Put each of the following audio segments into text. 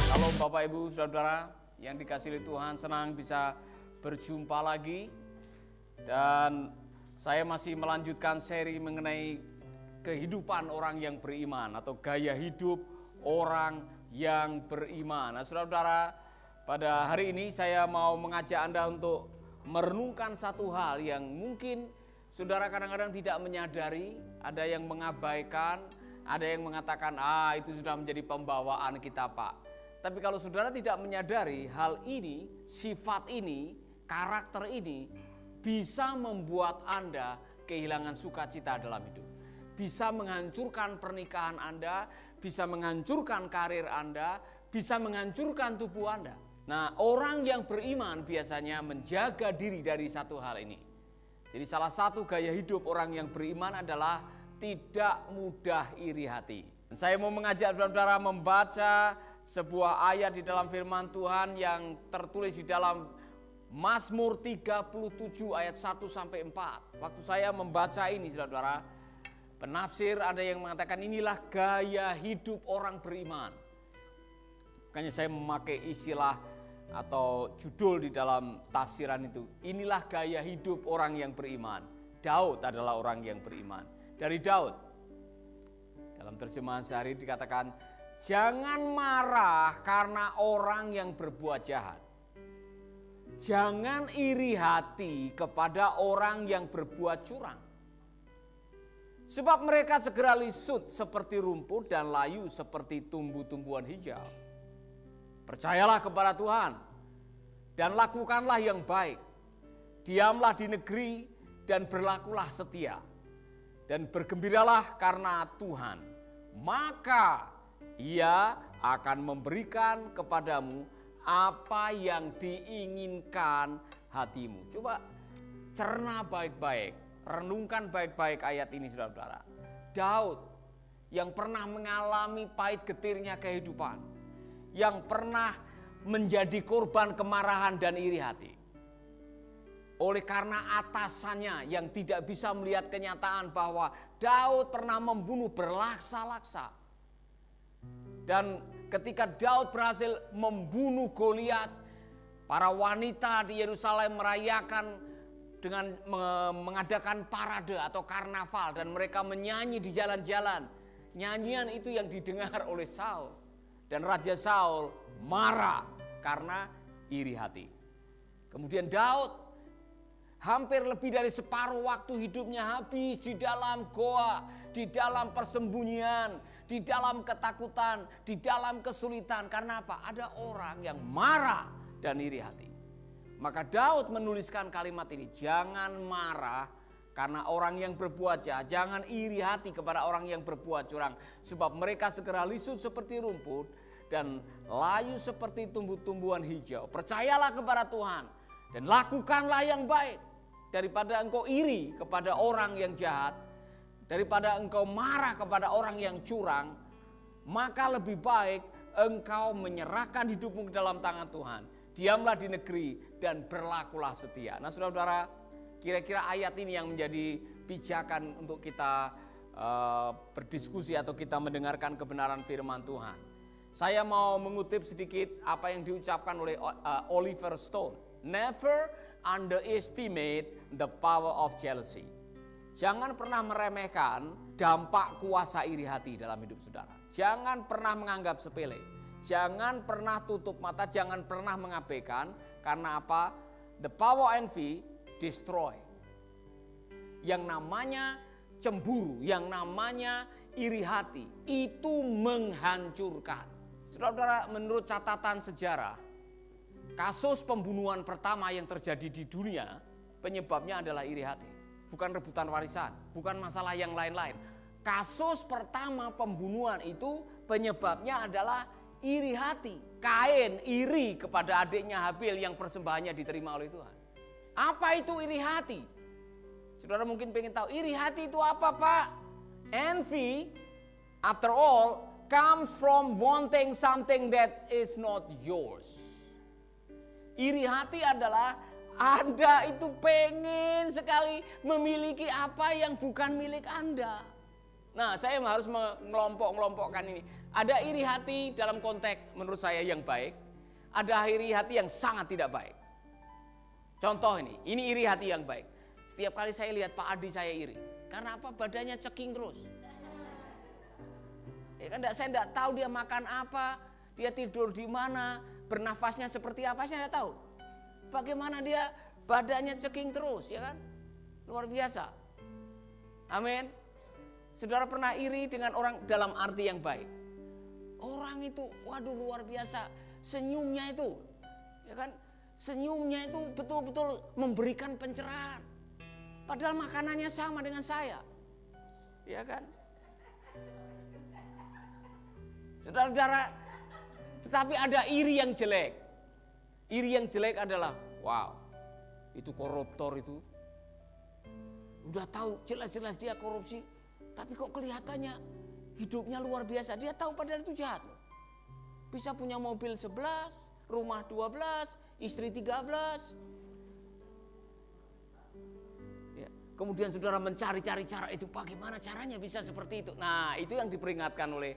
Halo Bapak Ibu Saudara yang dikasihi Tuhan, senang bisa berjumpa lagi. Dan saya masih melanjutkan seri mengenai kehidupan orang yang beriman atau gaya hidup orang yang beriman. Nah, saudara-saudara, pada hari ini saya mau mengajak Anda untuk merenungkan satu hal yang mungkin saudara kadang-kadang tidak menyadari, ada yang mengabaikan, ada yang mengatakan, itu sudah menjadi pembawaan kita Pak. Tapi kalau saudara tidak menyadari hal ini, sifat ini, karakter ini, bisa membuat Anda kehilangan sukacita dalam hidup. Bisa menghancurkan pernikahan Anda, bisa menghancurkan karir Anda, bisa menghancurkan tubuh Anda. Nah, orang yang beriman biasanya menjaga diri dari satu hal ini. Jadi salah satu gaya hidup orang yang beriman adalah tidak mudah iri hati. Saya mau mengajak saudara membaca sebuah ayat di dalam firman Tuhan yang tertulis di dalam Mazmur 37 ayat 1-4. Waktu saya membaca ini saudara, penafsir ada yang mengatakan inilah gaya hidup orang beriman. Makanya saya memakai istilah atau judul di dalam tafsiran itu. Inilah gaya hidup orang yang beriman. Daud adalah orang yang beriman. Dari Daud, dalam terjemahan sehari dikatakan, jangan marah karena orang yang berbuat jahat. Jangan iri hati kepada orang yang berbuat curang. Sebab mereka segera lisut seperti rumput dan layu seperti tumbuh-tumbuhan hijau. Percayalah kepada Tuhan dan lakukanlah yang baik. Diamlah di negeri dan berlakulah setia. Dan bergembiralah karena Tuhan. Maka Ia akan memberikan kepadamu apa yang diinginkan hatimu. Coba cerna baik-baik, renungkan baik-baik ayat ini saudara-saudara. Daud yang pernah mengalami pahit getirnya kehidupan, yang pernah menjadi korban kemarahan dan iri hati. Oleh karena atasannya yang tidak bisa melihat kenyataan bahwa Daud pernah membunuh berlaksa-laksa. Dan ketika Daud berhasil membunuh Goliat, para wanita di Yerusalem merayakan dengan mengadakan parade atau karnaval dan mereka menyanyi di jalan-jalan. Nyanyian itu yang didengar oleh Saul. Dan Raja Saul marah karena iri hati. Kemudian Daud hampir lebih dari separuh waktu hidupnya habis di dalam goa, di dalam persembunyian, di dalam ketakutan, di dalam kesulitan. Karena apa? Ada orang yang marah dan iri hati. Maka Daud menuliskan kalimat ini, jangan marah karena orang yang berbuat jahat, jangan iri hati kepada orang yang berbuat curang. Sebab mereka segera lisut seperti rumput dan layu seperti tumbuh-tumbuhan hijau. Percayalah kepada Tuhan dan lakukanlah yang baik. Daripada engkau iri kepada orang yang jahat, daripada engkau marah kepada orang yang curang, maka lebih baik engkau menyerahkan hidupmu ke dalam tangan Tuhan. Diamlah di negeri dan berlakulah setia. Nah saudara-saudara, kira-kira ayat ini yang menjadi pijakan untuk kita berdiskusi atau kita mendengarkan kebenaran firman Tuhan. Saya mau mengutip sedikit apa yang diucapkan oleh Oliver Stone. Never underestimate the power of jealousy. Jangan pernah meremehkan dampak kuasa iri hati dalam hidup saudara. Jangan pernah menganggap sepele. Jangan pernah tutup mata, jangan pernah mengabaikan. Karena apa? The power of envy destroy. Yang namanya cemburu, yang namanya iri hati, itu menghancurkan. Saudara-saudara, menurut catatan sejarah, kasus pembunuhan pertama yang terjadi di dunia, penyebabnya adalah iri hati. Bukan rebutan warisan, bukan masalah yang lain-lain. Kasus pertama pembunuhan itu penyebabnya adalah iri hati. Kain iri kepada adiknya Habil yang persembahannya diterima oleh Tuhan. Apa itu iri hati? Saudara mungkin pengen tahu, iri hati itu apa Pak? Envy, after all, comes from wanting something that is not yours. Iri hati adalah Anda itu pengen sekali memiliki apa yang bukan milik Anda. Nah, saya harus mengelompok-ngelompokkan ini. Ada iri hati dalam konteks menurut saya yang baik, ada iri hati yang sangat tidak baik. Contoh ini iri hati yang baik. Setiap kali saya lihat Pak Adi saya iri. Karena apa? Badannya ceking terus. Ya kan, saya tidak tahu dia makan apa, dia tidur di mana, bernafasnya seperti apa, saya tidak tahu. Bagaimana dia badannya ceking terus, ya kan? Luar biasa. Amin. Saudara pernah iri dengan orang dalam arti yang baik. Orang itu, waduh luar biasa, senyumnya itu, ya kan? Senyumnya itu betul-betul memberikan pencerahan. Padahal makanannya sama dengan saya, ya kan? Saudara-saudara, tetapi ada iri yang jelek. Iri yang jelek adalah, wow, itu koruptor itu. Udah tahu jelas-jelas dia korupsi, tapi kok kelihatannya hidupnya luar biasa. Dia tahu padahal itu jahat. Bisa punya mobil 11, rumah 12, istri 13. Ya, kemudian saudara mencari-cari cara itu, bagaimana caranya bisa seperti itu. Nah, itu yang diperingatkan oleh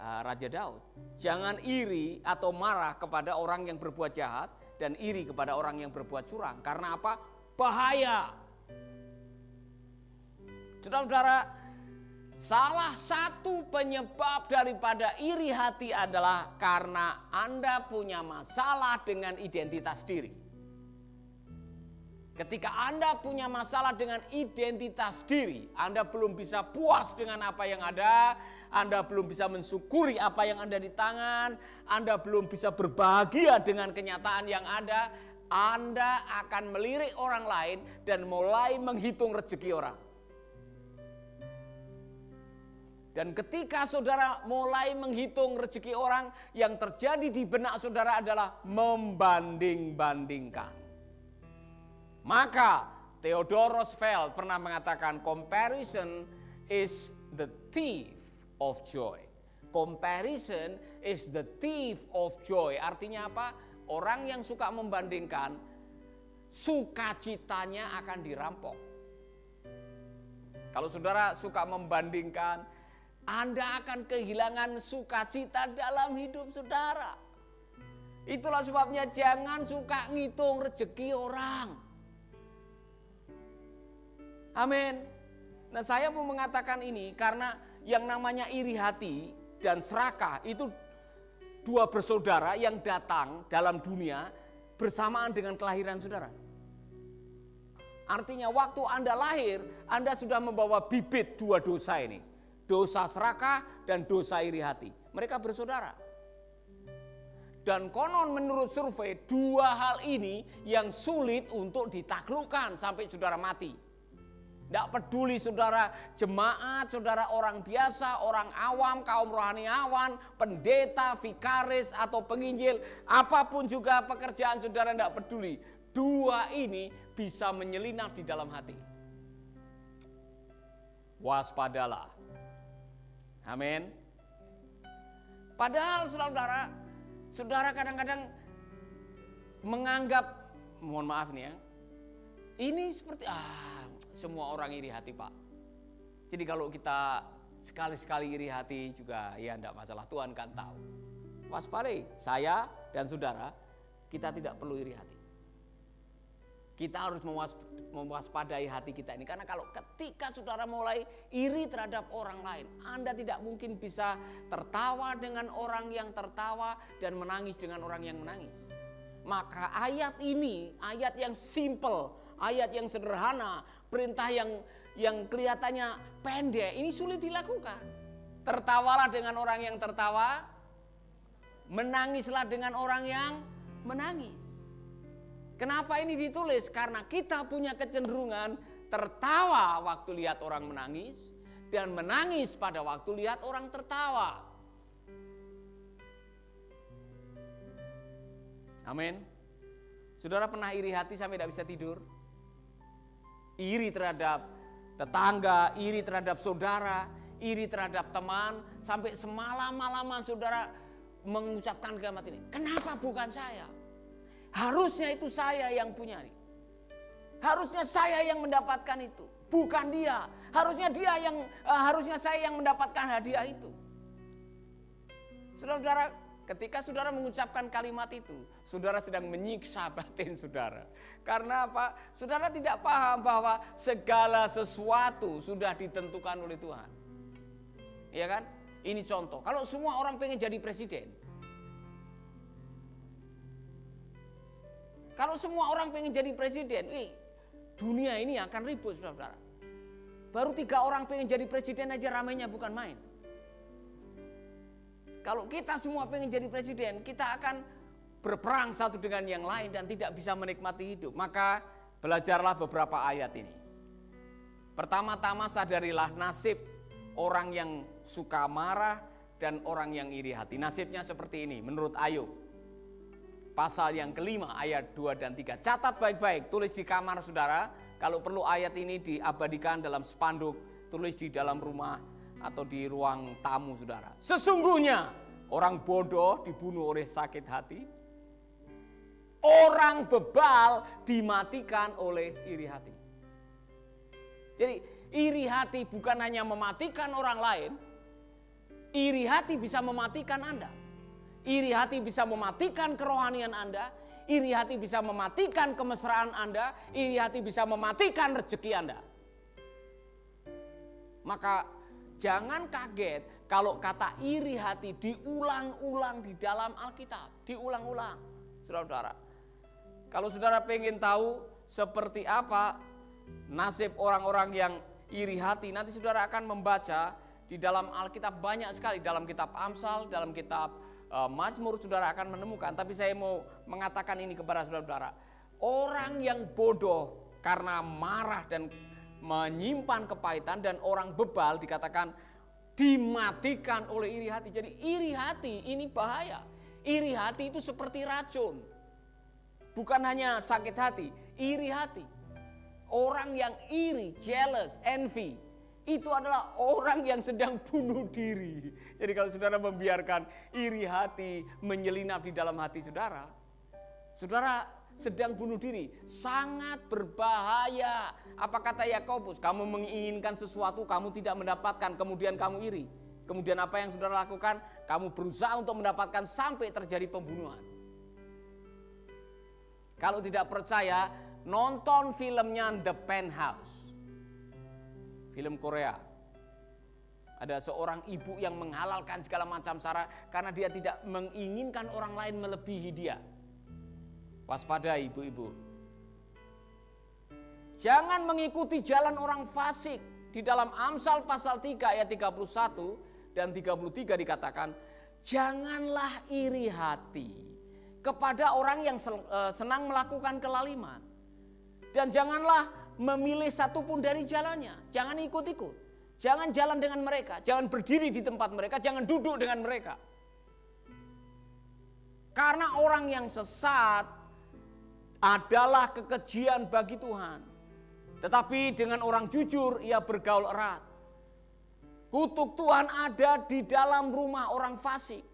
Raja Daud. Jangan iri atau marah kepada orang yang berbuat jahat dan iri kepada orang yang berbuat curang. Karena apa? Bahaya. Saudara-saudara, salah satu penyebab daripada iri hati adalah karena Anda punya masalah dengan identitas diri. Ketika Anda punya masalah dengan identitas diri, Anda belum bisa puas dengan apa yang ada, Anda belum bisa mensyukuri apa yang ada di tangan, Anda belum bisa berbahagia dengan kenyataan yang ada, Anda akan melirik orang lain dan mulai menghitung rezeki orang. Dan ketika saudara mulai menghitung rezeki orang, yang terjadi di benak saudara adalah membanding-bandingkan. Maka Theodore Roosevelt pernah mengatakan, comparison is the thief of joy. Comparison is the thief of joy. Artinya apa? Orang yang suka membandingkan, sukacitanya akan dirampok. Kalau saudara suka membandingkan, Anda akan kehilangan sukacita dalam hidup saudara. Itulah sebabnya jangan suka ngitung rezeki orang. Amin. Nah, saya mau mengatakan ini karena yang namanya iri hati dan serakah itu dua bersaudara yang datang dalam dunia bersamaan dengan kelahiran saudara. Artinya waktu Anda lahir, Anda sudah membawa bibit dua dosa ini. Dosa serakah dan dosa iri hati. Mereka bersaudara. Dan konon menurut survei, dua hal ini yang sulit untuk ditaklukkan sampai saudara mati. Tidak peduli saudara jemaat, saudara orang biasa, orang awam, kaum rohaniawan, pendeta, vikaris atau penginjil, apapun juga pekerjaan saudara tidak peduli. Dua ini bisa menyelinap di dalam hati. Waspadalah. Amin. Padahal saudara kadang-kadang menganggap, mohon maaf nih ya, ini seperti semua orang iri hati Pak. Jadi kalau kita sekali-sekali iri hati juga ya enggak masalah, Tuhan kan tahu. Waspadai, saya dan saudara, kita tidak perlu iri hati. Kita harus mewaspadai hati kita ini. Karena kalau ketika saudara mulai iri terhadap orang lain, Anda tidak mungkin bisa tertawa dengan orang yang tertawa dan menangis dengan orang yang menangis. Maka ayat ini, ayat yang simple, ayat yang sederhana, perintah yang kelihatannya pendek, ini sulit dilakukan. Tertawalah dengan orang yang tertawa, menangislah dengan orang yang menangis. Kenapa ini ditulis? Karena kita punya kecenderungan tertawa waktu lihat orang menangis dan menangis pada waktu lihat orang tertawa. Amin. Saudara pernah iri hati sampai tidak bisa tidur? Iri terhadap tetangga, iri terhadap saudara, iri terhadap teman, sampai semalam-malaman saudara mengucapkan kalimat ini. Kenapa bukan saya? Harusnya itu saya yang punya nih. Harusnya saya yang mendapatkan itu, bukan dia. Harusnya saya yang mendapatkan hadiah itu. Saudara, ketika saudara mengucapkan kalimat itu, saudara sedang menyiksa batin saudara. Karena apa? Saudara tidak paham bahwa segala sesuatu sudah ditentukan oleh Tuhan. Iya kan? Ini contoh, kalau semua orang pengen jadi presiden. Kalau semua orang pengen jadi presiden, dunia ini akan ribut, saudara. Baru 3 orang pengen jadi presiden aja ramainya bukan main. Kalau kita semua pengen jadi presiden, kita akan berperang satu dengan yang lain dan tidak bisa menikmati hidup. Maka belajarlah beberapa ayat ini. Pertama-tama sadarilah nasib orang yang suka marah dan orang yang iri hati. Nasibnya seperti ini menurut Ayub. Pasal yang kelima ayat 2 dan 3. Catat baik-baik, tulis di kamar saudara. Kalau perlu ayat ini diabadikan dalam spanduk, tulis di dalam rumah atau di ruang tamu saudara. Sesungguhnya orang bodoh dibunuh oleh sakit hati. Orang bebal dimatikan oleh iri hati. Jadi iri hati bukan hanya mematikan orang lain. Iri hati bisa mematikan Anda. Iri hati bisa mematikan kerohanian Anda. Iri hati bisa mematikan kemesraan Anda. Iri hati bisa mematikan rezeki Anda. Maka jangan kaget kalau kata iri hati diulang-ulang di dalam Alkitab. Diulang-ulang, saudara-saudara. Kalau saudara pengen tahu seperti apa nasib orang-orang yang iri hati, nanti saudara akan membaca di dalam Alkitab banyak sekali. Dalam kitab Amsal, dalam kitab Mazmur saudara akan menemukan. Tapi saya mau mengatakan ini kepada saudara-saudara. Orang yang bodoh karena marah dan menyimpan kepahitan, dan orang bebal dikatakan dimatikan oleh iri hati. Jadi iri hati ini bahaya. Iri hati itu seperti racun. Bukan hanya sakit hati, iri hati. Orang yang iri, jealous, envy, itu adalah orang yang sedang bunuh diri. Jadi kalau saudara membiarkan iri hati menyelinap di dalam hati saudara, saudara sedang bunuh diri. Sangat berbahaya. Apa kata Yakobus? Kamu menginginkan sesuatu, kamu tidak mendapatkan, kemudian kamu iri. Kemudian apa yang saudara lakukan? Kamu berusaha untuk mendapatkan sampai terjadi pembunuhan. Kalau tidak percaya, nonton filmnya The Penthouse. Film Korea. Ada seorang ibu yang menghalalkan segala macam cara karena dia tidak menginginkan orang lain melebihi dia. Waspada ibu-ibu. Jangan mengikuti jalan orang fasik. Di dalam Amsal pasal 3 ayat 31 dan 33 dikatakan, janganlah iri hati kepada orang yang senang melakukan kelaliman. Dan janganlah memilih satupun dari jalannya. Jangan ikut-ikut. Jangan jalan dengan mereka. Jangan berdiri di tempat mereka. Jangan duduk dengan mereka. Karena orang yang sesat adalah kekejian bagi Tuhan. Tetapi dengan orang jujur ia bergaul erat. Kutuk Tuhan ada di dalam rumah orang fasik.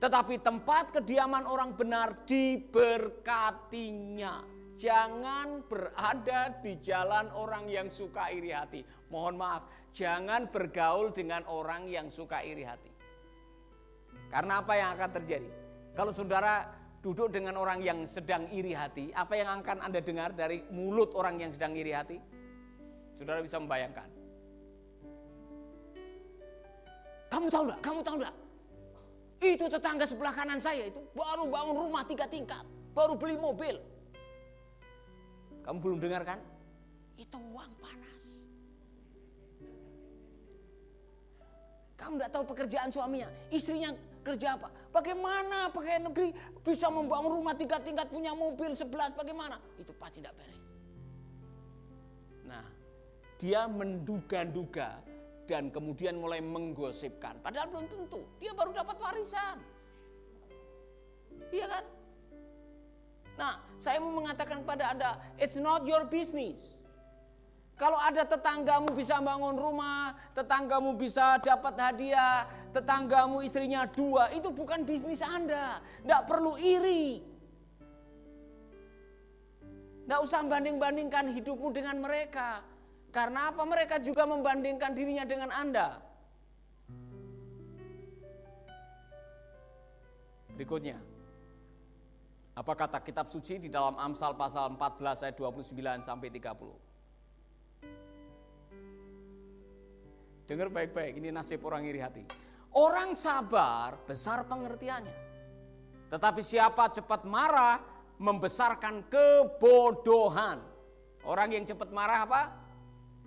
Tetapi tempat kediaman orang benar diberkatinya. Jangan berada di jalan orang yang suka iri hati. Mohon maaf, jangan bergaul dengan orang yang suka iri hati. Karena apa yang akan terjadi? Kalau saudara duduk dengan orang yang sedang iri hati, apa yang akan Anda dengar dari mulut orang yang sedang iri hati? Saudara bisa membayangkan. Kamu tahu enggak? Kamu tahu enggak? Itu tetangga sebelah kanan saya itu baru bangun rumah 3 tingkat, baru beli mobil. Kamu belum dengar kan? Itu uang panas. Kamu enggak tahu pekerjaan suaminya, istrinya kerja apa? Bagaimana pegawai negeri bisa membangun rumah 3 tingkat, punya mobil 11, bagaimana? Itu pasti tidak beres. Nah, dia menduga-duga dan kemudian mulai menggosipkan. Padahal belum tentu, dia baru dapat warisan. Iya kan? Nah, saya mau mengatakan kepada Anda, it's not your business. Kalau ada tetanggamu bisa bangun rumah, tetanggamu bisa dapat hadiah, tetanggamu istrinya 2, itu bukan bisnis Anda. Tidak perlu iri. Tidak usah banding-bandingkan hidupmu dengan mereka. Karena apa? Mereka juga membandingkan dirinya dengan Anda. Berikutnya, apa kata kitab suci di dalam Amsal pasal 14 ayat 29 sampai 30. Dengar baik-baik, ini nasib orang iri hati. Orang sabar besar pengertiannya. Tetapi siapa cepat marah membesarkan kebodohan. Orang yang cepat marah apa?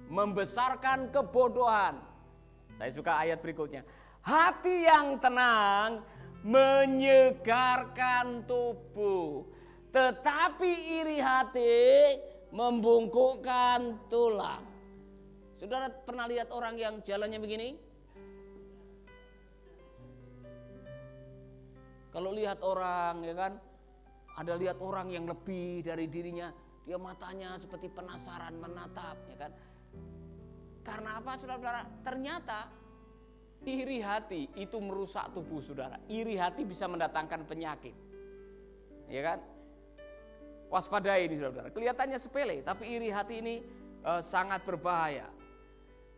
Membesarkan kebodohan. Saya suka ayat berikutnya. Hati yang tenang menyegarkan tubuh, tetapi iri hati membungkukkan tulang. Saudara pernah lihat orang yang jalannya begini? Kalau lihat orang, ya kan, ada lihat orang yang lebih dari dirinya, dia matanya seperti penasaran menatap, ya kan. Karena apa, saudara? Ternyata iri hati itu merusak tubuh saudara. Iri hati bisa mendatangkan penyakit, ya kan? Waspadai ini saudara. Kelihatannya sepele, tapi iri hati ini sangat berbahaya.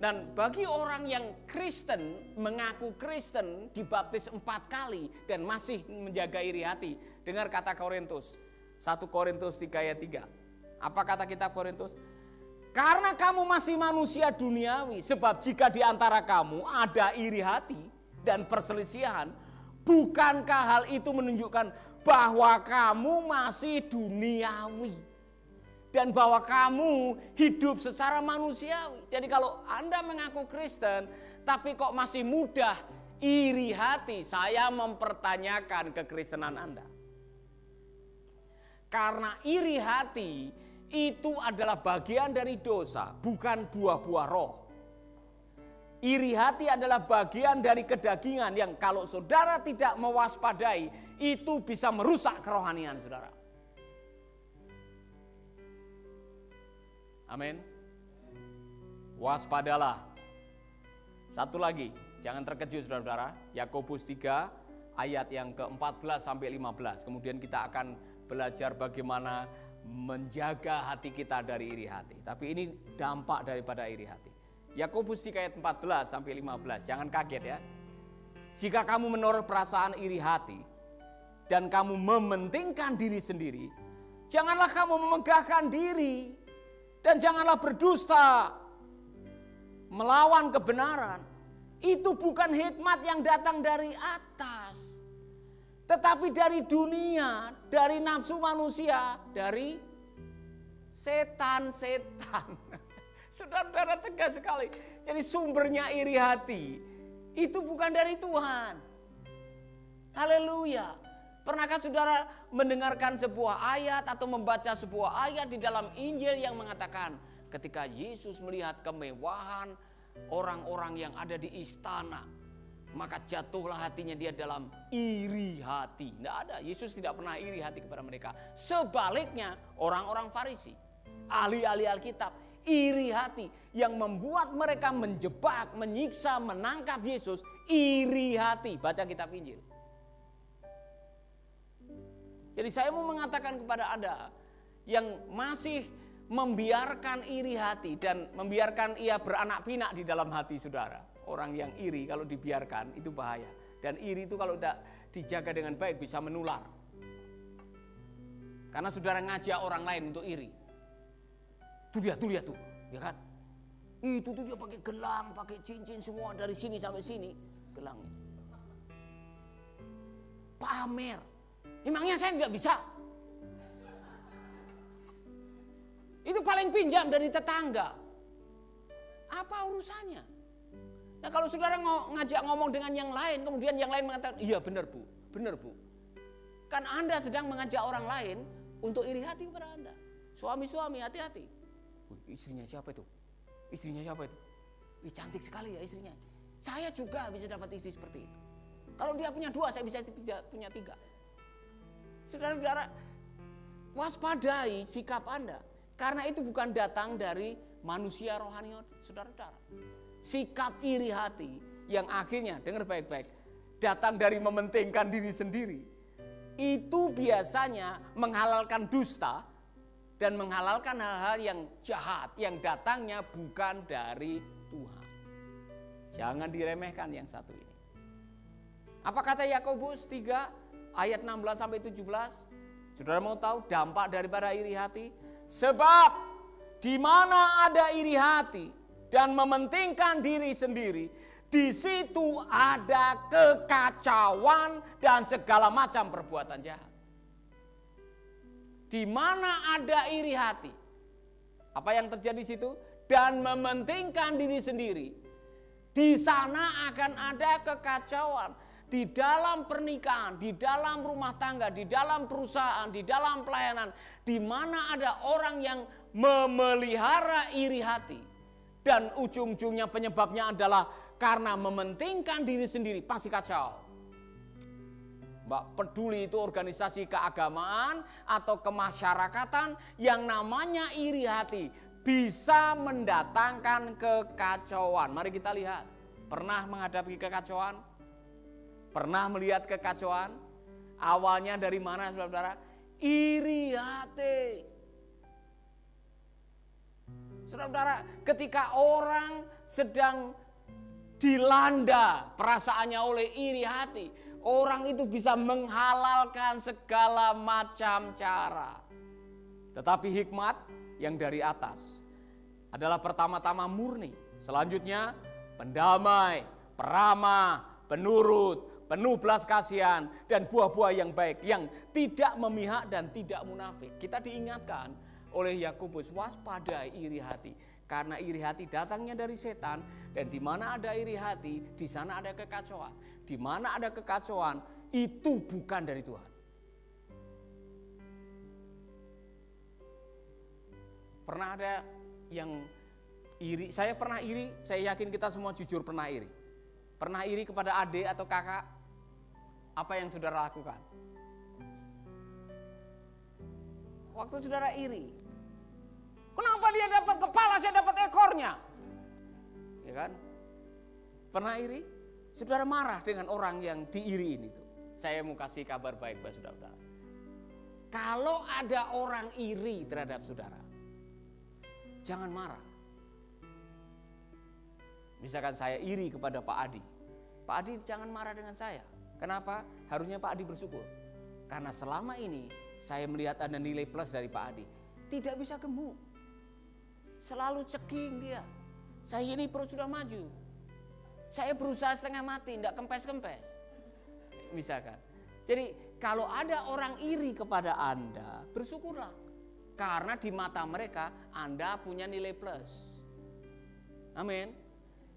Dan bagi orang yang Kristen, mengaku Kristen, dibaptis 4 kali dan masih menjaga iri hati. Dengar kata Korintus, 1 Korintus 3 ayat 3. Apa kata kitab Korintus? Karena kamu masih manusia duniawi, sebab jika di antara kamu ada iri hati dan perselisihan, bukankah hal itu menunjukkan bahwa kamu masih duniawi? Dan bahwa kamu hidup secara manusiawi. Jadi kalau Anda mengaku Kristen, tapi kok masih mudah iri hati, saya mempertanyakan kekristenan Anda. Karena iri hati itu adalah bagian dari dosa, bukan buah-buah roh. Iri hati adalah bagian dari kedagingan yang kalau saudara tidak mewaspadai, itu bisa merusak kerohanian saudara. Amin. Waspadalah. Satu lagi, jangan terkejut saudara-saudara. Yakobus 3 ayat yang ke-14 sampai 15. Kemudian kita akan belajar bagaimana menjaga hati kita dari iri hati. Tapi ini dampak daripada iri hati. Yakobus 3 ayat 14 sampai 15. Jangan kaget ya. Jika kamu menaruh perasaan iri hati dan kamu mementingkan diri sendiri, janganlah kamu memegahkan diri. Dan janganlah berdusta melawan kebenaran. Itu bukan hikmat yang datang dari atas, tetapi dari dunia, dari nafsu manusia, dari setan-setan. Saudara-saudara tegas sekali. Jadi sumbernya iri hati itu bukan dari Tuhan. Haleluya. Pernahkah saudara mendengarkan sebuah ayat atau membaca sebuah ayat di dalam Injil yang mengatakan ketika Yesus melihat kemewahan orang-orang yang ada di istana, maka jatuhlah hatinya dia dalam iri hati. Tidak ada, Yesus tidak pernah iri hati kepada mereka. Sebaliknya orang-orang Farisi, ahli-ahli Alkitab, iri hati yang membuat mereka menjebak, menyiksa, menangkap Yesus. Iri hati, baca kitab Injil. Jadi saya mau mengatakan kepada Anda yang masih membiarkan iri hati dan membiarkan ia beranak pinak di dalam hati saudara. Orang yang iri kalau dibiarkan itu bahaya. Dan iri itu kalau tidak dijaga dengan baik bisa menular. Karena saudara ngajak orang lain untuk iri. Tuh lihat tuh, ya kan? Itu tuh dia pakai gelang, pakai cincin semua dari sini sampai sini gelangnya. Pamer. Emangnya saya tidak bisa? Itu paling pinjam dari tetangga. Apa urusannya? Nah kalau saudara ngajak ngomong dengan yang lain, kemudian yang lain mengatakan, iya benar bu. Kan Anda sedang mengajak orang lain untuk iri hati kepada Anda. Suami-suami hati-hati. Istrinya siapa itu? Ih, cantik sekali ya istrinya. Saya juga bisa dapat istri seperti itu. Kalau dia punya 2, saya bisa punya 3. Saudara-saudara, waspadai sikap Anda. Karena itu bukan datang dari manusia rohani, saudara-saudara. Sikap iri hati yang akhirnya, dengar baik-baik, datang dari mementingkan diri sendiri. Itu biasanya menghalalkan dusta dan menghalalkan hal-hal yang jahat yang datangnya bukan dari Tuhan. Jangan diremehkan yang satu ini. Apa kata Yakobus 3 ayat 16 sampai 17? Saudara mau tahu dampak daripada iri hati? Sebab di mana ada iri hati dan mementingkan diri sendiri, di situ ada kekacauan dan segala macam perbuatan jahat. Di mana ada iri hati, apa yang terjadi di situ? Dan mementingkan diri sendiri, di sana akan ada kekacauan. Di dalam pernikahan, di dalam rumah tangga, di dalam perusahaan, di dalam pelayanan, di mana ada orang yang memelihara iri hati. Dan ujung-ujungnya penyebabnya adalah karena mementingkan diri sendiri, pasti kacau. Mbak, peduli itu organisasi keagamaan atau kemasyarakatan, yang namanya iri hati bisa mendatangkan kekacauan. Mari kita lihat, pernah menghadapi kekacauan? Pernah melihat kekacauan? Awalnya dari mana, saudara-saudara? Iri hati. Saudara-saudara, ketika orang sedang dilanda perasaannya oleh iri hati, orang itu bisa menghalalkan segala macam cara. Tetapi hikmat yang dari atas adalah pertama-tama murni, selanjutnya pendamai, peramah, penurut, penuh belas kasihan, dan buah-buah yang baik, yang tidak memihak dan tidak munafik. Kita diingatkan oleh Yakobus, waspadai iri hati, karena iri hati datangnya dari setan, dan di mana ada iri hati, di sana ada kekacauan. Di mana ada kekacauan, itu bukan dari Tuhan. Pernah ada yang iri? Saya pernah iri, saya yakin kita semua jujur pernah iri. Pernah iri kepada adik atau kakak? Apa yang saudara lakukan? Waktu saudara iri, kenapa dia dapat kepala, saya dapat ekornya? Ya kan? Pernah iri? Saudara marah dengan orang yang diiriin itu. Saya mau kasih kabar baik buat saudara. Kalau ada orang iri terhadap saudara, jangan marah. Misalkan saya iri kepada Pak Adi. Pak Adi jangan marah dengan saya. Kenapa? Harusnya Pak Adi bersyukur. Karena selama ini saya melihat ada nilai plus dari Pak Adi. Tidak bisa gemuk. Selalu ceking dia. Saya ini perut sudah maju. Saya berusaha setengah mati, tidak kempes-kempes. Misalkan. Jadi kalau ada orang iri kepada Anda, bersyukurlah. Karena di mata mereka Anda punya nilai plus. Amin.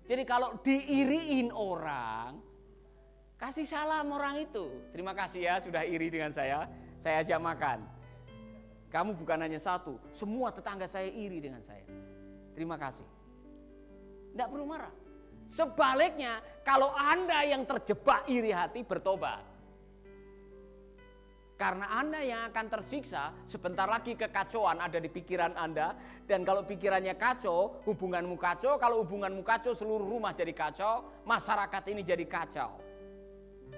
Jadi kalau diiriin orang, kasih salam orang itu. Terima kasih ya sudah iri dengan saya ajak makan. Kamu bukan hanya satu, semua tetangga saya iri dengan saya. Terima kasih. Tidak perlu marah. Sebaliknya, kalau Anda yang terjebak iri hati, bertobat. Karena Anda yang akan tersiksa, sebentar lagi kekacauan ada di pikiran Anda. Dan kalau pikirannya kacau, hubunganmu kacau. Kalau hubunganmu kacau, seluruh rumah jadi kacau. Masyarakat ini jadi kacau.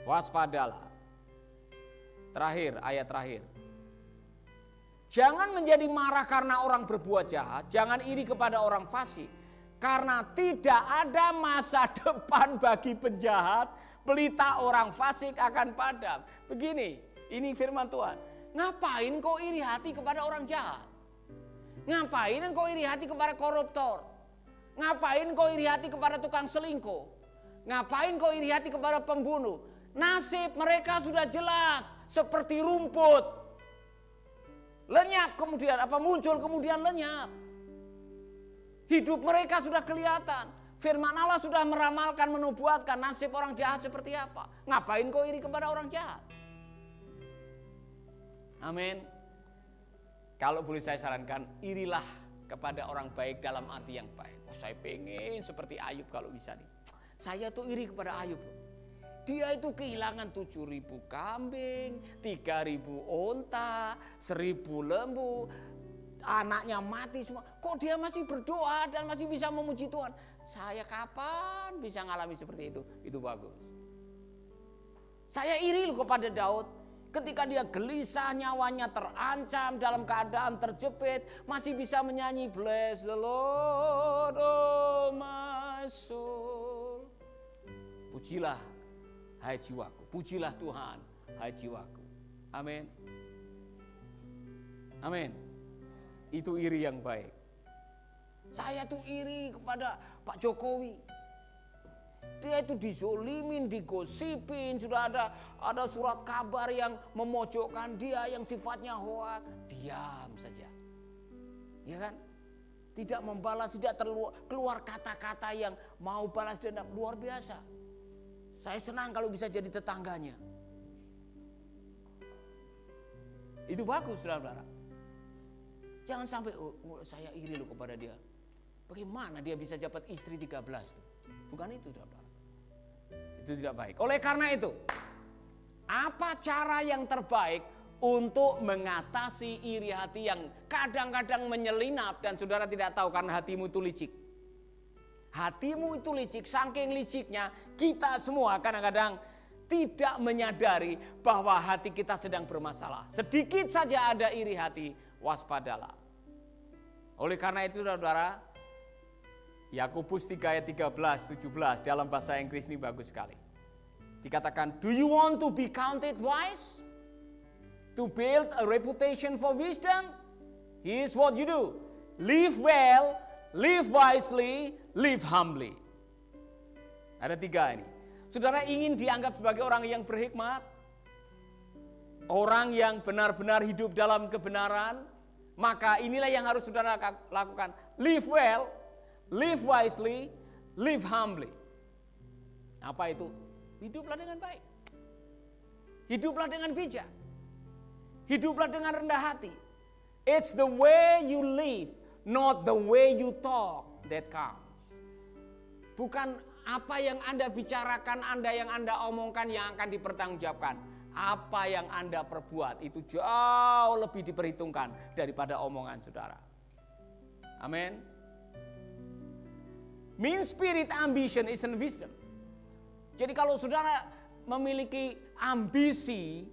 Waspadalah. Terakhir, ayat terakhir. Jangan menjadi marah karena orang berbuat jahat. Jangan iri kepada orang fasik. Karena tidak ada masa depan bagi penjahat. Pelita orang fasik akan padam. Begini, ini firman Tuhan. Ngapain kau iri hati kepada orang jahat? Ngapain kau iri hati kepada koruptor? Ngapain kau iri hati kepada tukang selingkuh? Ngapain kau iri hati kepada pembunuh? Nasib mereka sudah jelas, seperti rumput. Lenyap kemudian, muncul kemudian lenyap. Hidup mereka sudah kelihatan. Firman Allah sudah meramalkan, menubuatkan nasib orang jahat seperti apa. Ngapain kau iri kepada orang jahat? Amin. Kalau boleh saya sarankan, irilah kepada orang baik dalam arti yang baik. Saya pengen seperti Ayub kalau bisa nih. Saya tuh iri kepada Ayub loh. Dia itu kehilangan 7.000 kambing, 3.000 onta, 1.000 lembu, anaknya mati semua. Kok dia masih berdoa dan masih bisa memuji Tuhan? Saya kapan bisa ngalami seperti itu? Itu bagus. Saya iri loh kepada Daud. Ketika dia gelisah, nyawanya terancam, dalam keadaan terjepit, masih bisa menyanyi, Bless the Lord, oh my soul. Pujilah, hai jiwaku. Pujilah Tuhan, hai jiwaku. Amin. Amin. Itu iri yang baik. Saya tuh iri kepada Pak Jokowi. Dia itu dizolimin, digosipin, sudah ada surat kabar yang memojokkan dia, yang sifatnya hoak. Diam saja. Ya kan? Tidak membalas, tidak keluar kata-kata yang mau balas dendam. Luar biasa. Saya senang kalau bisa jadi tetangganya. Itu bagus, saudara-saudara. Jangan sampai, saya iri loh kepada dia. Bagaimana dia bisa dapat istri 13 tuh? Bukan itu, saudara. Itu tidak baik. Oleh karena itu, apa cara yang terbaik untuk mengatasi iri hati yang kadang-kadang menyelinap dan saudara tidak tahu karena hatimu itu licik. Hatimu itu licik, saking liciknya kita semua kadang-kadang tidak menyadari bahwa hati kita sedang bermasalah. Sedikit saja ada iri hati, waspadalah. Oleh karena itu saudara, Yakobus 3 ayat 13-17 dalam bahasa Inggris ini bagus sekali. Dikatakan, do you want to be counted wise? To build a reputation for wisdom? Here's what you do. Live well, live wisely, live humbly. Ada 3 ini. Saudara ingin dianggap sebagai orang yang berhikmat? Orang yang benar-benar hidup dalam kebenaran? Maka inilah yang harus saudara lakukan. Live well, live wisely, live humbly. Apa itu? Hiduplah dengan baik. Hiduplah dengan bijak. Hiduplah dengan rendah hati. It's the way you live, not the way you talk that counts. Bukan apa yang Anda bicarakan, yang Anda omongkan yang akan dipertanggungjawabkan. Apa yang Anda perbuat itu jauh lebih diperhitungkan daripada omongan saudara. Amin. Mean spirit ambition isn't wisdom. Jadi kalau saudara memiliki ambisi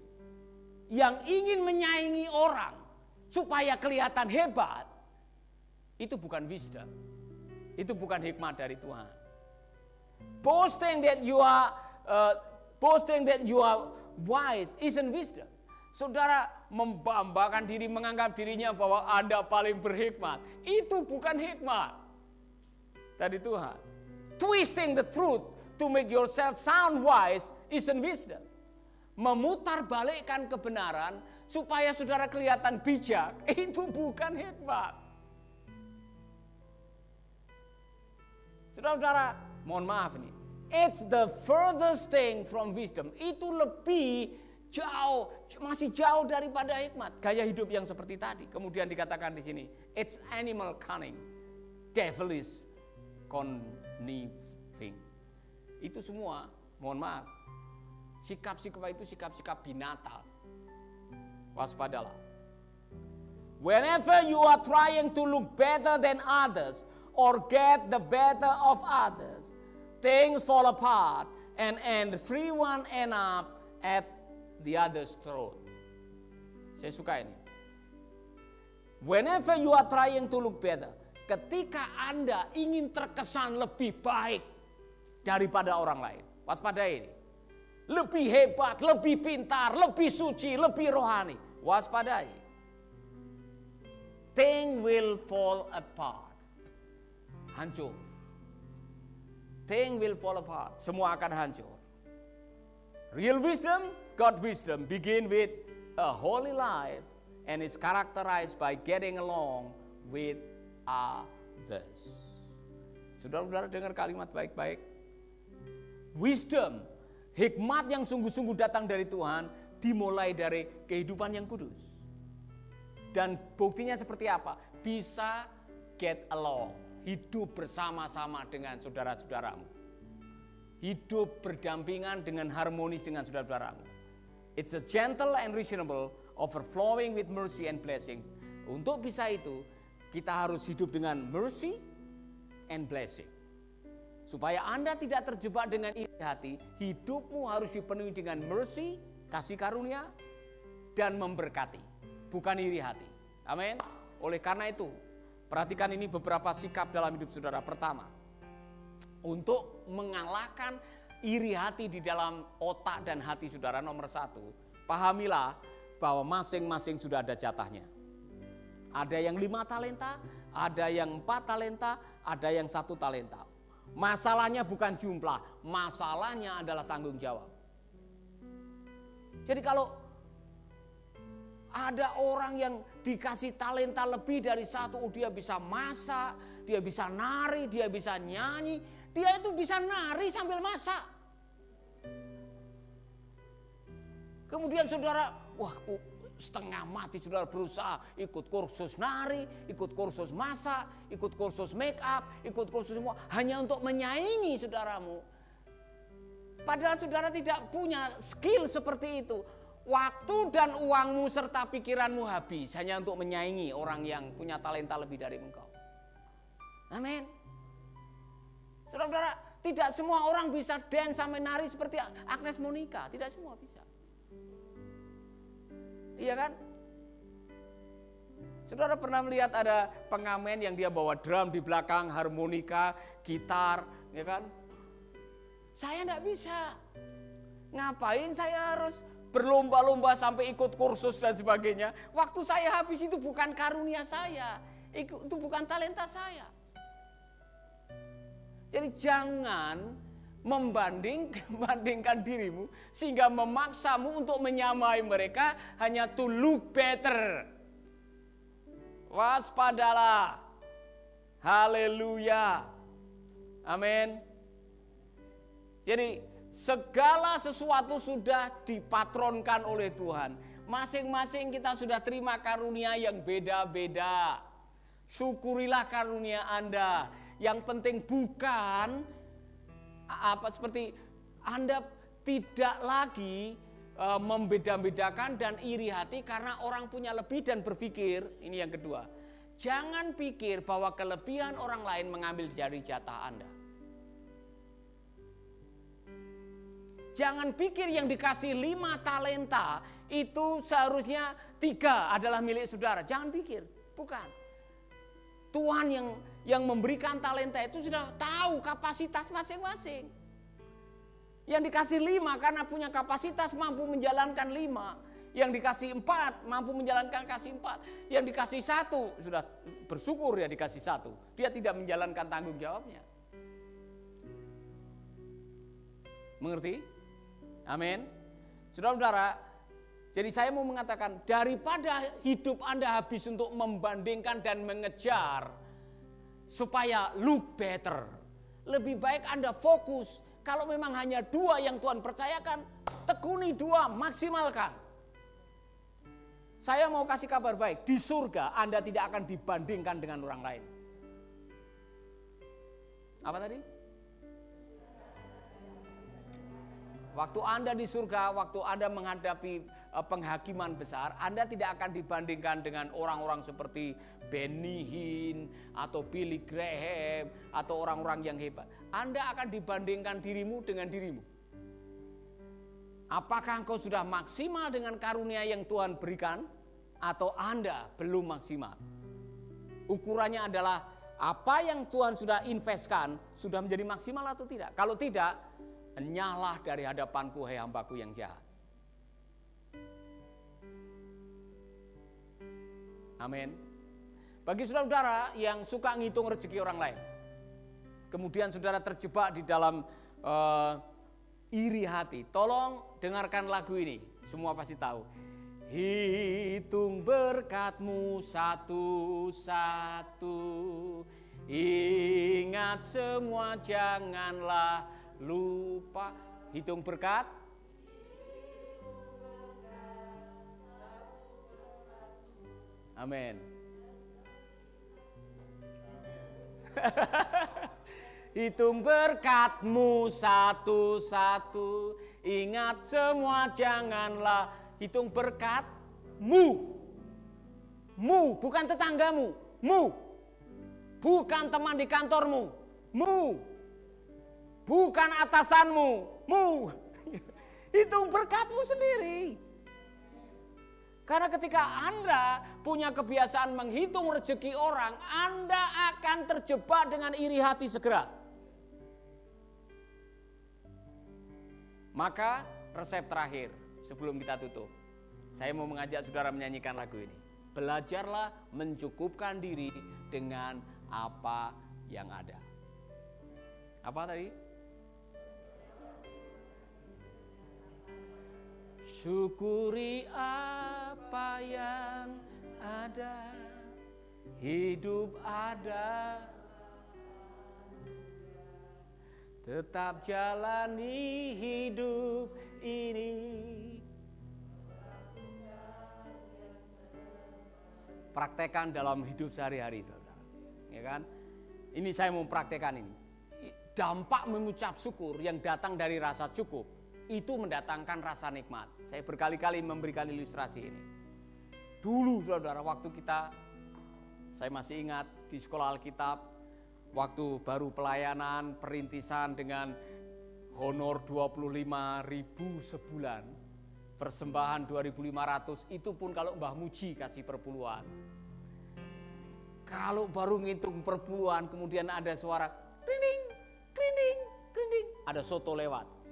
yang ingin menyaingi orang supaya kelihatan hebat, itu bukan wisdom. Itu bukan hikmat dari Tuhan. Boasting that you are wise isn't wisdom. Saudara membanggakan diri, menganggap dirinya bahwa Anda paling berhikmat. Itu bukan hikmat dari Tuhan. Twisting the truth to make yourself sound wise isn't wisdom. Memutarbalikkan kebenaran supaya saudara kelihatan bijak, itu bukan hikmat. Saudara-saudara, mohon maaf nih. It's the furthest thing from wisdom. Itu lebih jauh, masih jauh daripada hikmat. Gaya hidup yang seperti tadi. Kemudian dikatakan di sini, it's animal cunning, devilish conniving. Itu semua, mohon maaf, sikap-sikap itu sikap-sikap binatang. Waspadalah. Whenever you are trying to look better than others or get the better of others, things fall apart and everyone end up at the other's throat. Saya suka ini. Whenever you are trying to look better, ketika Anda ingin terkesan lebih baik daripada orang lain, waspadai ini. Lebih hebat, lebih pintar, lebih suci, lebih rohani, waspadai. Things will fall apart. Hancur. Things will fall apart. Semua akan hancur. Real wisdom, God wisdom, begin with a holy life and is characterized by getting along with others. Saudara-saudara dengar kalimat baik-baik. Wisdom, hikmat yang sungguh-sungguh datang dari Tuhan dimulai dari kehidupan yang kudus. Dan buktinya seperti apa? Bisa get along, hidup bersama-sama dengan saudara-saudaramu. Hidup berdampingan dengan harmonis dengan saudara-saudaramu. It's a gentle and reasonable, overflowing with mercy and blessing. Untuk bisa itu, kita harus hidup dengan mercy and blessing. Supaya Anda tidak terjebak dengan iri hati, hidupmu harus dipenuhi dengan mercy, kasih karunia, dan memberkati, bukan iri hati. Amin. Oleh karena itu, perhatikan ini beberapa sikap dalam hidup saudara. Pertama, untuk mengalahkan iri hati di dalam otak dan hati saudara, nomor satu, pahamilah bahwa masing-masing sudah ada jatahnya. Ada yang 5 talenta, ada yang 4 talenta, ada yang 1 talenta. Masalahnya bukan jumlah, masalahnya adalah tanggung jawab. Jadi kalau ada orang yang dikasih talenta lebih dari 1, dia bisa masak, dia bisa nari, dia bisa nyanyi, dia itu bisa nari sambil masak. Kemudian saudara, wah setengah mati saudara berusaha ikut kursus nari, ikut kursus masak, ikut kursus make up, ikut kursus semua. Hanya untuk menyaingi saudaramu. Padahal saudara tidak punya skill seperti itu. Waktu dan uangmu serta pikiranmu habis hanya untuk menyaingi orang yang punya talenta lebih dari engkau. Amin. Saudara-saudara, tidak semua orang bisa dance sampai nari seperti Agnes Monica. Tidak semua bisa. Iya kan? Saudara pernah melihat ada pengamen yang dia bawa drum di belakang, harmonika, gitar, ya kan? Saya enggak bisa. Ngapain saya harus berlomba-lomba sampai ikut kursus dan sebagainya? Waktu saya habis itu bukan karunia saya, itu bukan talenta saya. Jadi jangan membandingkan dirimu sehingga memaksamu untuk menyamai mereka hanya to look better. Waspadalah. Haleluya. Amin. Jadi segala sesuatu sudah dipatronkan oleh Tuhan. Masing-masing kita sudah terima karunia yang beda-beda. Syukurilah karunia Anda. Yang penting bukan seperti Anda tidak lagi membeda-bedakan dan iri hati karena orang punya lebih dan berpikir, ini yang kedua, jangan pikir bahwa kelebihan orang lain mengambil dari jatah Anda. Jangan pikir yang dikasih 5 talenta itu seharusnya 3 adalah milik saudara. Jangan pikir, bukan. Tuhan yang memberikan talenta itu sudah tahu kapasitas masing-masing. Yang dikasih 5 karena punya kapasitas mampu menjalankan 5. Yang dikasih 4 mampu menjalankan kasih 4. Yang dikasih 1 sudah bersyukur ya dikasih 1. Dia tidak menjalankan tanggung jawabnya. Mengerti? Amin. Saudara-saudara, jadi saya mau mengatakan daripada hidup Anda habis untuk membandingkan dan mengejar supaya look better, lebih baik Anda fokus. Kalau memang hanya 2 yang Tuhan percayakan, tekuni 2, maksimalkan. Saya mau kasih kabar baik, di surga Anda tidak akan dibandingkan dengan orang lain. Apa tadi? Waktu Anda di surga, waktu Anda menghadapi penghakiman besar, Anda tidak akan dibandingkan dengan orang-orang seperti Benny Hinn atau Billy Graham atau orang-orang yang hebat. Anda akan dibandingkan dirimu dengan dirimu. Apakah engkau sudah maksimal dengan karunia yang Tuhan berikan atau Anda belum maksimal? Ukurannya adalah apa yang Tuhan sudah investkan sudah menjadi maksimal atau tidak. Kalau tidak, enyahlah dari hadapanku hai hambaku yang jahat. Amin. Bagi saudara-saudara yang suka ngitung rezeki orang lain, kemudian saudara terjebak di dalam iri hati, tolong dengarkan lagu ini, semua pasti tahu. Hitung berkatmu satu-satu, ingat semua janganlah lupa. Hitung berkat. Amin. Hitung berkatmu satu-satu, ingat semua janganlah. Hitung berkatmu. Mu, bukan tetanggamu. Mu. Bukan teman di kantormu. Mu. Bukan atasanmu. Mu. Hitung berkatmu sendiri. Karena ketika Anda punya kebiasaan menghitung rezeki orang, Anda akan terjebak dengan iri hati segera. Maka resep terakhir sebelum kita tutup, saya mau mengajak saudara menyanyikan lagu ini. Belajarlah mencukupkan diri dengan apa yang ada. Apa tadi? Syukuri apa yang ada, hidup ada, tetap jalani hidup ini. Praktekkan dalam hidup sehari-hari, saudara. Ya kan? Ini saya mau praktekkan ini. Dampak mengucap syukur yang datang dari rasa cukup itu mendatangkan rasa nikmat. Saya berkali-kali memberikan ilustrasi ini. Dulu saudara, waktu saya masih ingat di sekolah Alkitab, waktu baru pelayanan perintisan dengan honor 25.000 sebulan, persembahan 2.500, itu pun kalau Mbah Muji kasih perpuluhan. Kalau baru ngitung perpuluhan, kemudian ada suara krinding, krinding, krinding, ada soto lewat.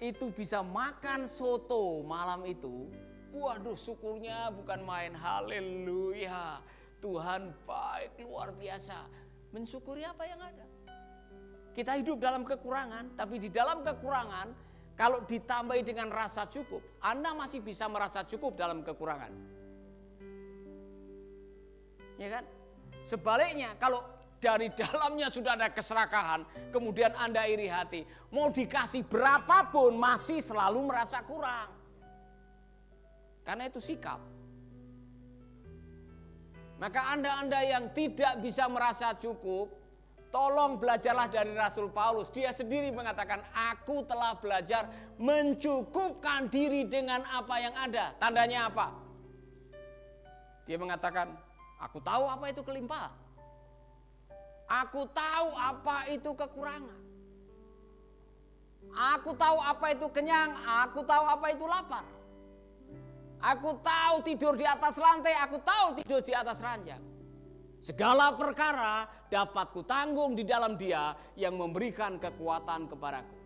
Itu bisa makan soto malam itu, waduh syukurnya bukan main. Haleluya, Tuhan baik, luar biasa. Mensyukuri apa yang ada. Kita hidup dalam kekurangan, tapi di dalam kekurangan, kalau ditambahi dengan rasa cukup, Anda masih bisa merasa cukup dalam kekurangan. Ya kan? Sebaliknya, kalau dari dalamnya sudah ada keserakahan, kemudian Anda iri hati, mau dikasih berapapun masih selalu merasa kurang. Karena itu sikap. Maka Anda yang tidak bisa merasa cukup, tolong belajarlah dari Rasul Paulus. Dia sendiri mengatakan, aku telah belajar mencukupkan diri dengan apa yang ada. Tandanya apa? Dia mengatakan, aku tahu apa itu kelimpahan. Aku tahu apa itu kekurangan. Aku tahu apa itu kenyang. Aku tahu apa itu lapar. Aku tahu tidur di atas lantai. Aku tahu tidur di atas ranjang. Segala perkara dapat kutanggung di dalam Dia yang memberikan kekuatan kepadaku.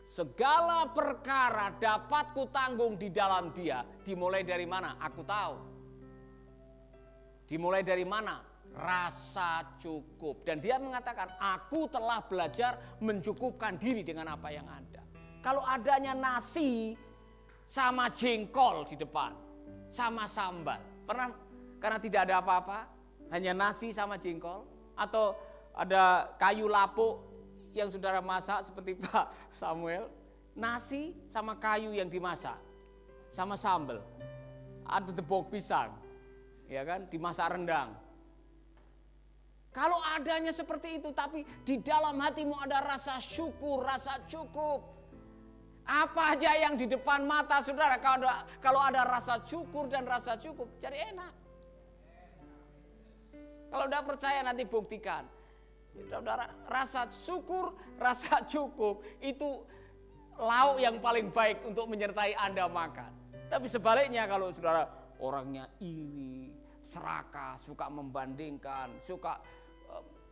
Segala perkara dapat kutanggung di dalam Dia. Dimulai dari mana? Aku tahu. Dimulai dari mana? Rasa cukup. Dan dia mengatakan, aku telah belajar mencukupkan diri dengan apa yang ada. Kalau adanya nasi sama jengkol di depan, sama sambal, pernah, karena tidak ada apa-apa, hanya nasi sama jengkol, atau ada kayu lapuk yang saudara masak seperti Pak Samuel, nasi sama kayu yang dimasak, sama sambal, ada tepung pisang, ya kan, dimasak rendang. Kalau adanya seperti itu, tapi di dalam hatimu ada rasa syukur, rasa cukup. Apa aja yang di depan mata saudara, kalau ada rasa syukur dan rasa cukup, jadi enak. Kalau tidak percaya nanti buktikan. Saudara, rasa syukur, rasa cukup, itu lauk yang paling baik untuk menyertai Anda makan. Tapi sebaliknya kalau saudara orangnya iri, serakah, suka membandingkan, suka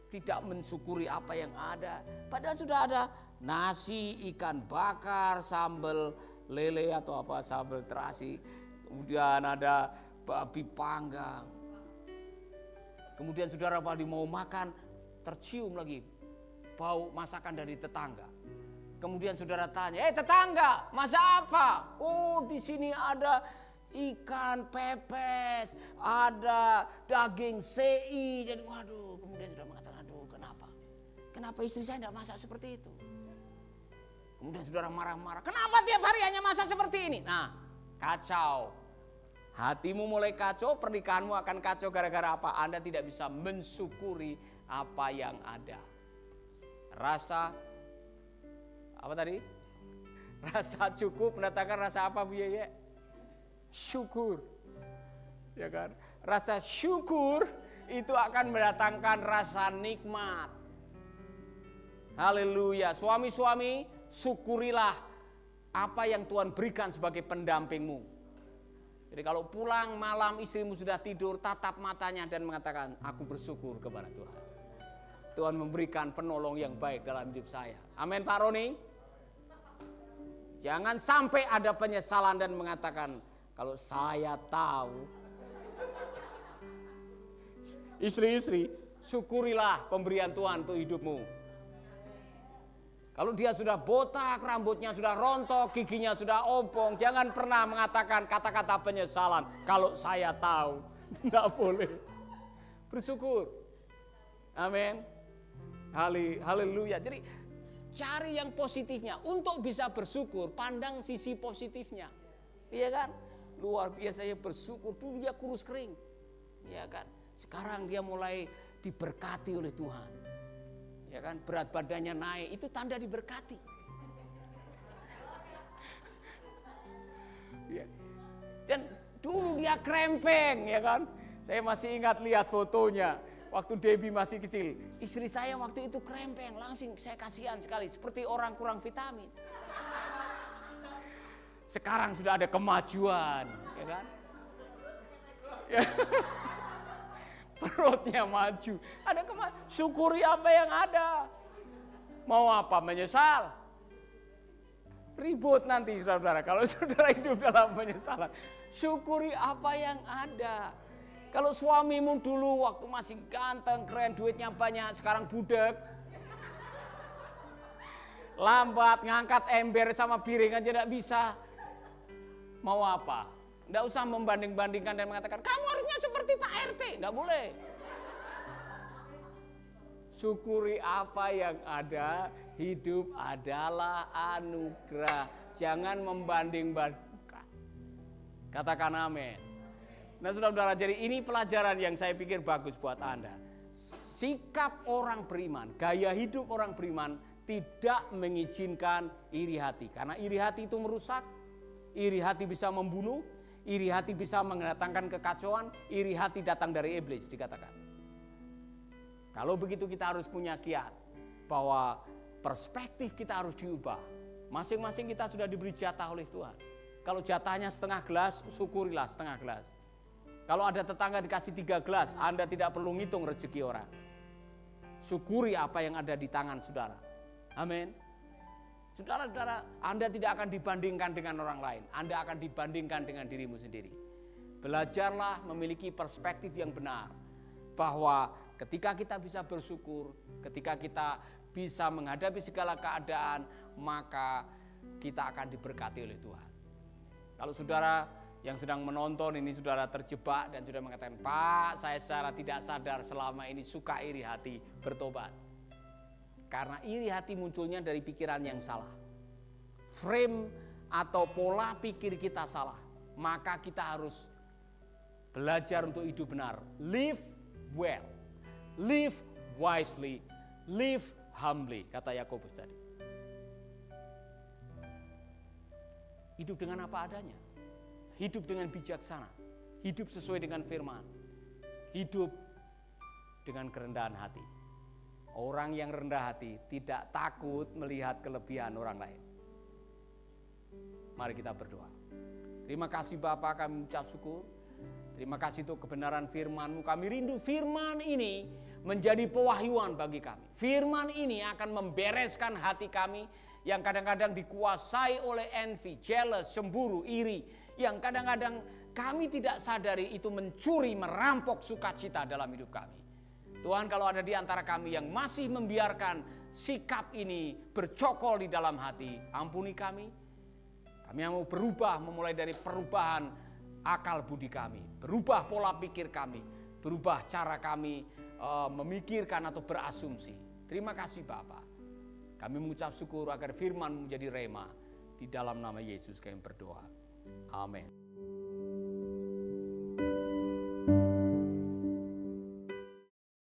tidak mensyukuri apa yang ada. Padahal sudah ada nasi, ikan bakar, sambal lele atau apa, sambal terasi. Kemudian ada babi panggang. Kemudian saudara pada mau makan, tercium lagi bau masakan dari tetangga. Kemudian saudara tanya, tetangga, masak apa? Oh, di sini ada ikan pepes, ada daging sei. Dan waduh, kemudian sudah mengatakan, aduh kenapa istri saya tidak masak seperti itu? Kemudian saudara marah-marah, kenapa tiap hari hanya masak seperti ini? Nah, kacau. Hatimu mulai kacau, pernikahanmu akan kacau gara-gara apa? Anda tidak bisa mensyukuri apa yang ada. Rasa, apa tadi? Rasa cukup mendatangkan rasa apa, Bu Yeye? Syukur, ya kan? Rasa syukur itu akan mendatangkan rasa nikmat. Haleluya. Suami-suami, syukurilah apa yang Tuhan berikan sebagai pendampingmu. Jadi kalau pulang malam istrimu sudah tidur, tatap matanya dan mengatakan, aku bersyukur kepada Tuhan. Tuhan memberikan penolong yang baik dalam hidup saya. Amin Pak Roni. Jangan sampai ada penyesalan dan mengatakan, kalau saya tahu. Istri-istri, syukurilah pemberian Tuhan untuk hidupmu. Kalau dia sudah botak, rambutnya sudah rontok, giginya sudah ompong, jangan pernah mengatakan kata-kata penyesalan. Kalau saya tahu, tidak boleh. Bersyukur. Amin. Haleluya. Jadi cari yang positifnya. Untuk bisa bersyukur, pandang sisi positifnya. Iya kan? Luar biasa ya bersyukur. Dulu dia kurus kering. Iya kan? Sekarang dia mulai diberkati oleh Tuhan. Ya kan, berat badannya naik, itu tanda diberkati. Ya. Dan dulu dia krempeng, ya kan. Saya masih ingat lihat fotonya waktu Debbie masih kecil. Istri saya waktu itu krempeng, langsung saya kasihan sekali, seperti orang kurang vitamin. Sekarang sudah ada kemajuan, ya kan. Ya. Perutnya maju, ada kemajuan. Syukuri apa yang ada. Mau apa? Menyesal? Ribut nanti saudara-saudara kalau saudara hidup dalam penyesalan. Syukuri apa yang ada. Kalau suamimu dulu waktu masih ganteng, keren, duitnya banyak, sekarang budek. Lambat, ngangkat ember sama piring aja tidak bisa. Mau apa? Tidak usah membanding-bandingkan dan mengatakan, kamu harusnya seperti Pak RT. Tidak boleh. Syukuri apa yang ada, hidup adalah anugerah. Jangan membanding-bandingkan. Katakan amin. Nah saudara-saudara, jadi ini pelajaran yang saya pikir bagus buat Anda. Sikap orang beriman, gaya hidup orang beriman tidak mengizinkan iri hati. Karena iri hati itu merusak, iri hati bisa membunuh, iri hati bisa mendatangkan kekacauan, iri hati datang dari iblis dikatakan. Kalau begitu kita harus punya kiat bahwa perspektif kita harus diubah. Masing-masing kita sudah diberi jatah oleh Tuhan. Kalau jatahnya setengah gelas, syukurilah setengah gelas. Kalau ada tetangga dikasih 3 gelas, Anda tidak perlu ngitung rezeki orang. Syukuri apa yang ada di tangan saudara. Amin. Saudara-saudara, Anda tidak akan dibandingkan dengan orang lain. Anda akan dibandingkan dengan dirimu sendiri. Belajarlah memiliki perspektif yang benar. Bahwa ketika kita bisa bersyukur, ketika kita bisa menghadapi segala keadaan, maka kita akan diberkati oleh Tuhan. Kalau saudara yang sedang menonton ini saudara terjebak dan sudah mengatakan, Pak, saya secara tidak sadar selama ini suka iri hati, bertobat. Karena iri hati munculnya dari pikiran yang salah. Frame atau pola pikir kita salah. Maka kita harus belajar untuk hidup benar. Live well. Live wisely. Live humbly. Kata Yakobus tadi. Hidup dengan apa adanya. Hidup dengan bijaksana. Hidup sesuai dengan firman. Hidup dengan kerendahan hati. Orang yang rendah hati tidak takut melihat kelebihan orang lain. Mari kita berdoa. Terima kasih Bapa, kami ucap syukur. Terima kasih untuk kebenaran firman-Mu. Kami rindu firman ini menjadi pewahyuan bagi kami. Firman ini akan membereskan hati kami yang kadang-kadang dikuasai oleh envy, jealous, cemburu, iri. Yang kadang-kadang kami tidak sadari itu mencuri, merampok sukacita dalam hidup kami. Tuhan, kalau ada di antara kami yang masih membiarkan sikap ini bercokol di dalam hati, ampuni kami. Kami yang mau berubah, memulai dari perubahan akal budi kami, berubah pola pikir kami, berubah cara kami memikirkan atau berasumsi. Terima kasih Bapa. Kami mengucap syukur agar firman menjadi rema. Di dalam nama Yesus kami berdoa. Amin.